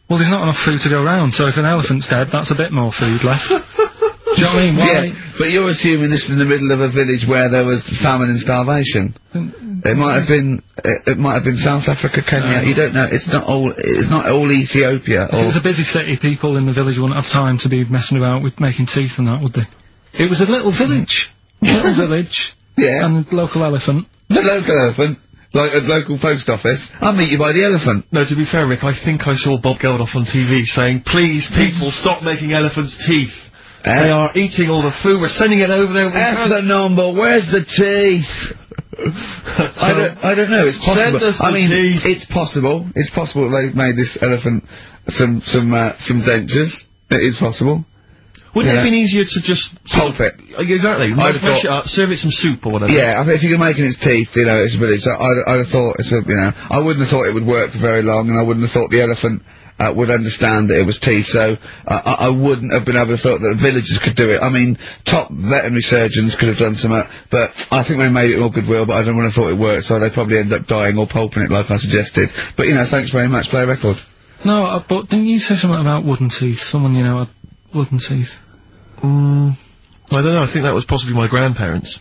Well, there's not enough food to go round, so if an elephant's dead, that's a bit more food left. Do you know what I mean? Why? Yeah, but you're assuming this is in the middle of a village where there was famine and starvation. It might have been South Africa, Kenya. You don't know. It's not all Ethiopia. If it was a busy city, people in the village wouldn't have time to be messing about with making teeth and that, would they? It was a little village. Little village. Yeah. And a local elephant. The local elephant. Like a local post office. I'll meet you by the elephant. No, to be fair, Rick, I think I saw Bob Geldof on TV saying, please, people, stop making elephants' teeth. They are eating all the food, we're sending it over there. F the number, where's the teeth? I don't know, it's possible. Send us the teeth. It's possible. It's possible they've made this elephant some dentures. It is possible. Wouldn't it have been easier to just... Pulp it. Exactly. I'd have Fresh it up, serve it some soup or whatever. Yeah, I think if you're making its teeth, you know, it's a village, so I'd have thought it's a, you know, I wouldn't have thought it would work for very long, and I wouldn't have thought the elephant would understand that it was teeth, so I wouldn't have been able to thought that the villagers could do it. I mean, top veterinary surgeons could have done some, but I think they made it all goodwill, but I don't want to thought it worked, so they probably ended up dying or pulping it like I suggested. But, you know, thanks very much, play a record. No, but didn't you say something about wooden teeth? Someone, you know, had wooden teeth. I don't know, I think that was possibly my grandparents.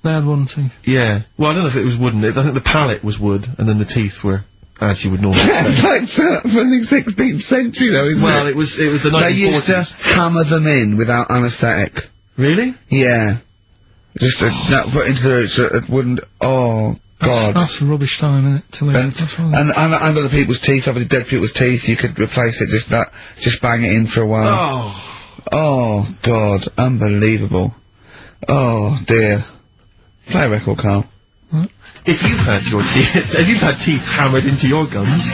They had wooden teeth. Yeah. Well, I don't know if it was wooden, I think the palate was wood, and then the teeth were as you would normally That's like from the 16th century though, isn't it? Well, it was the 1940s. They used to hammer them in without anaesthetic. Really? Yeah. Just put into the roots, it wouldn't, oh god. That's a rubbish time, isn't it, to live? And under the people's teeth, obviously dead people's teeth, you could replace it, just bang it in for a while. Oh god, unbelievable. Oh dear. Play a record, Carl. If you've had your teeth, if you've had teeth hammered into your gums.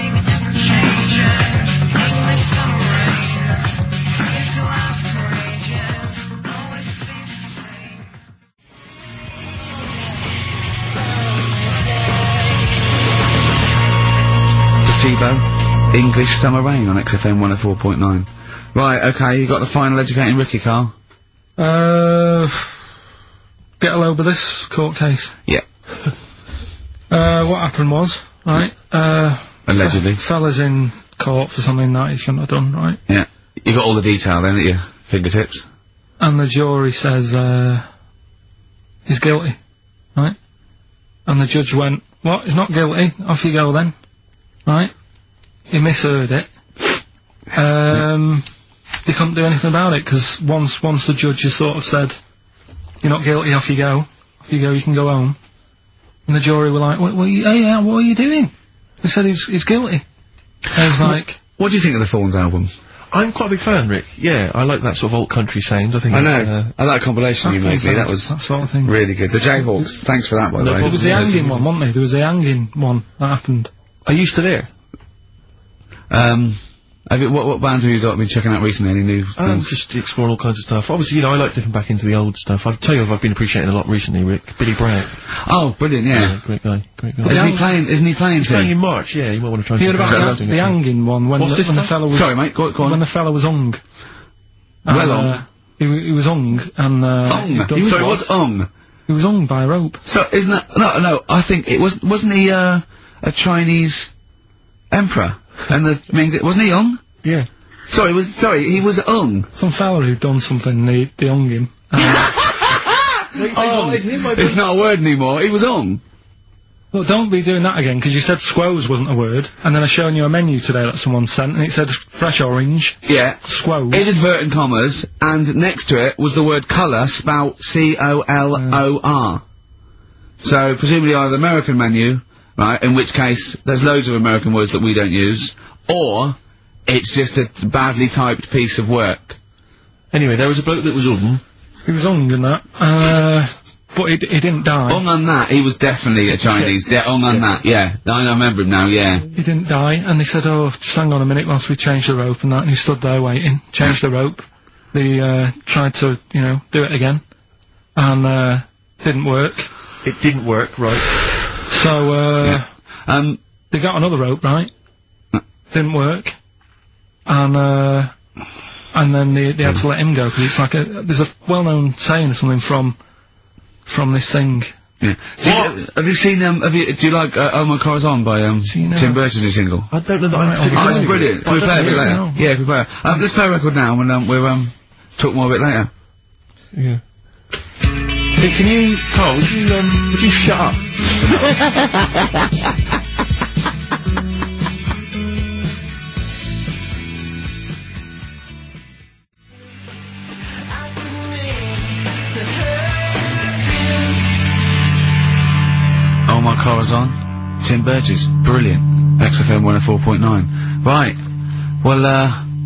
Placebo, English Summer Rain on XFM 104.9. Right, okay, you got the final educating Ricky, Carl? Get a load of this court case. Yeah. What happened was, right, allegedly. Fella's in court for something that he shouldn't have done, right? Yeah. You got all the detail then at your fingertips? And the jury says, he's guilty, right? And the judge went, what, he's not guilty, off you go then, right? He misheard it. They couldn't do anything about it, because once the judge has sort of said, you're not guilty, off you go, you can go home. And the jury were like, what are you doing? They said he's guilty. I was like... What do you think of the Thorns album? I'm quite a big fan, Rick. Yeah, I like that sort of alt country sound. I think I know. I like that compilation you made me. That was that sort of thing. Really good. The Jayhawks. Thanks for that, by the way. There was the hanging one, wasn't there? There was the hanging one that happened. Are you still there? I What bands have you been checking out recently? Any new things? Just exploring all kinds of stuff. Obviously, you know, I like dipping back into the old stuff. I'll tell you if I've been appreciating a lot recently, Rick. Billy Bragg. Oh, brilliant, yeah. Great guy. Isn't he playing He's soon? playing in March, yeah, you might want to try and You heard about the hanging one when the fella was... Sorry, mate, go on. When the fella was hung. Well hung? He was hung, and, Sorry, what's hung? He was hung by a rope. So, isn't that... No, I think it wasn't he, a Chinese emperor? And wasn't he hung? Yeah. Sorry, he was hung. Some fella who'd done something, they hung him. It's not a word anymore, he was hung. Well, don't be doing that again, because you said squoze wasn't a word, and then I shown you a menu today that someone sent, and it said fresh orange. Yeah. Squoze. In inverted commas, and next to it was the word colour, spelt C-O-L-O-R. So, presumably either the American menu, right, in which case, there's loads of American words that we don't use, or it's just a badly typed piece of work. Anyway, there was a bloke that was hung. He was hung and that, but he didn't die. Hung on that, he was definitely a Chinese. Hung on that, yeah. I remember him now, yeah. He didn't die, and they said, oh, just hang on a minute whilst we change the rope and that, and he stood there waiting, changed the rope. They, tried to, you know, do it again, and, didn't work. It didn't work, right. So, they got another rope, right? Didn't work. And then they had to let him go, because it's like there's a well-known saying or something from this thing. Yeah. Have you seen, do you like, Oh My Corazon by, Tim Burton's new single? I don't know that Oh, it's brilliant. Can we play a bit later? No. Yeah, can we play it? Let's play a record now, and, we'll, talk more a bit later. Yeah. Hey, can you, Carl, would you shut up? Oh My Corazon, Tim Burgess, brilliant. XFM 104.9. Right. Well,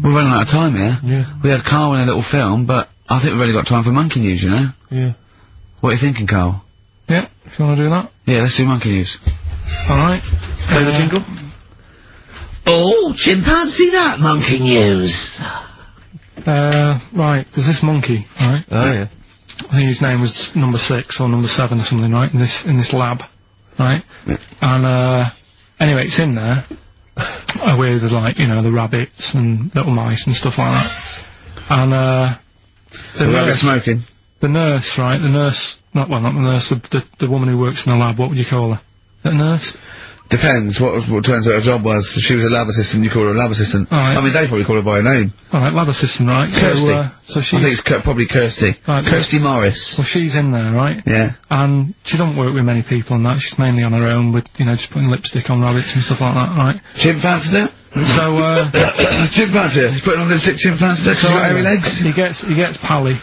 we're running out of time here. Yeah. We had Carl in a little film, but I think we've only got time for Monkey News, you know? Yeah. What are you thinking, Carl? Yeah, if you want to do that. Yeah, let's do Monkey News. Alright. Play the jingle? Oh, chimpanzee that Monkey News. Right, there's this monkey, right? Oh, yeah. I think his name was number 6 or number 7 or something, right? In this lab, right? Yeah. And anyway, it's in there with like, you know, the rabbits and little mice and stuff like that. And The rabbit smoking. the nurse, right? The nurse, not the nurse, the woman who works in the lab. What would you call her? Is that a nurse? Depends what turns out her job was. She was a lab assistant, you call her a lab assistant. Alright. I mean, they probably call her by her name. Alright, lab assistant, right? Kirsty. So she's... I think it's probably Kirsty. Right, Kirsty Morris. Well, she's in there, right? Yeah. And she doesn't work with many people and that. She's mainly on her own with, you know, just putting lipstick on rabbits and stuff like that, right? Chimpanzee it? So, Chimpanzee. He's putting on lipstick chimpanzee. She's got hairy legs. He gets pally,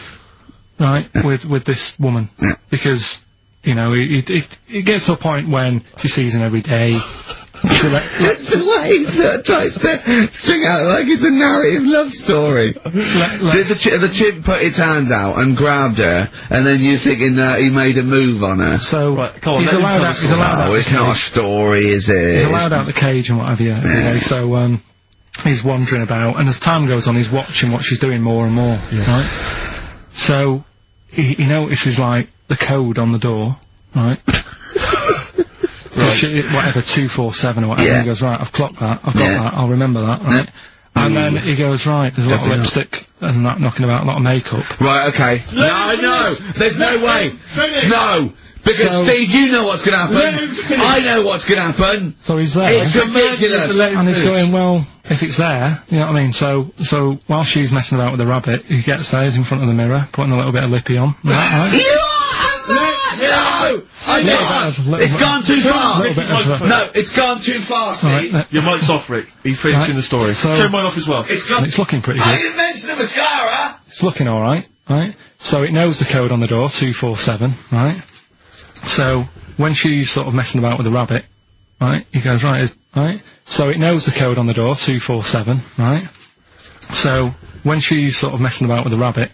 right, with this woman. Yeah. Because, you know, it gets to a point when she sees him every day. The way he tries to string out like it's a narrative love story. The chimp put its hand out and grabbed her, and then you're thinking that he made a move on her. So, right, come on, he's allowed out Oh, it's not a story, is it? He's allowed out the cage and whatever, yeah. Anyway, so, he's wandering about, and as time goes on, he's watching what she's doing more and more, right? So, he notices, like, the code on the door, right? Whatever, 247 or whatever, Yeah. and he goes, right, I've clocked that, I've got that, I'll remember that, right? And then he goes, right, there's a lot of lipstick and that knocking about, a lot of makeup. Right, okay. No, there's no way. No! Because, So- Steve, you know what's gonna happen. I know what's gonna happen. So he's there. It's ridiculous. And he's going, well, if it's there, you know what I mean? So while she's messing about with the rabbit, he gets there, he's in front of the mirror, putting a little bit of lippy on. Right? No! I know! It's gone too far! No, it's gone too far, Steve. Right, Your mic's off, Rick. He's finishing the story. So- Turn mine off as well. It's gone. It's looking pretty I good. didn't mention the mascara! It's looking alright, right? So it knows the code on the door, 247, right? So when she's sort of messing about with the rabbit, right, he goes, right. So it knows the code on the door, 247, right? So when she's sort of messing about with the rabbit,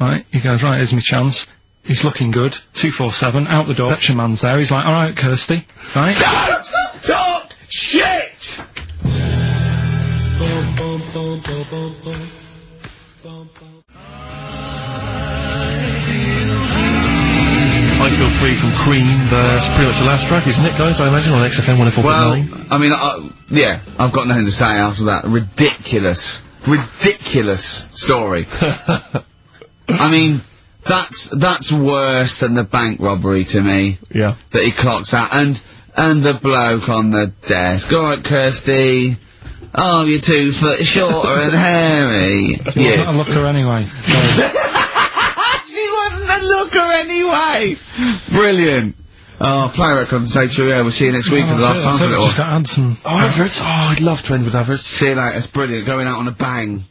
right, he goes, right, here's my chance. He's looking good, 247, out the door, reception man's there, he's like, alright, Kirsty, right? Don't talk shit! I Feel Free from Cream, that's pretty much the last track, isn't it, guys? I imagine on XFM 104.9. Well, I mean, yeah, I've got nothing to say after that. Ridiculous story. I mean, that's worse than the bank robbery to me. Yeah. That he clocks out, and the bloke on the desk. All right, Kirsty. Oh, you're 2 foot shorter and hairy. She wasn't a looker anyway. She wasn't a looker anyway. Brilliant. Oh, play a record and say to you, yeah, we'll see you next week for the last time for a little while. Just got ads and... Oh, adverts? Oh, I'd love to end with adverts. See you later, it's brilliant, going out on a bang.